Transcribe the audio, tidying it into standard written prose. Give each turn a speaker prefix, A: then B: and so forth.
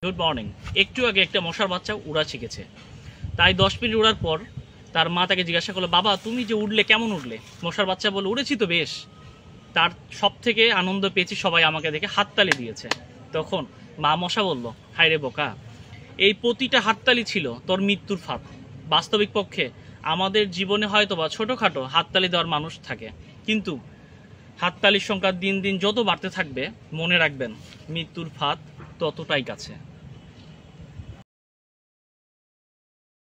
A: Good morning. একটু আগে একটা মশার বাচ্চা উড়া শিখেছে, তাই 10 মিনিট উড়ার পর তার মা তাকে জিজ্ঞাসা করলো, বাবা তুমি যে উঠলে কেমন উঠলে? মশার বাচ্চা বলল, উড়েছি তো বেশ। তার সব থেকে আনন্দ পেয়েছি, সবাই আমাকে দেখে হাততালি দিয়েছে। তখন মা মশা বলল, হায় রে বোকা, এই প্রতিটা হাততালি ছিল তোর মৃত্যুর ফাঁদ। বাস্তবিক পক্ষে আমাদের জীবনে হয়তো বা ছোটোখাটো হাততালি দেওয়ার মানুষ থাকে, কিন্তু হাততালির সংখ্যা দিন দিন যত বাড়তে থাকবে, মনে রাখবেন মৃত্যুর ফাঁদ ততটাই কাছে।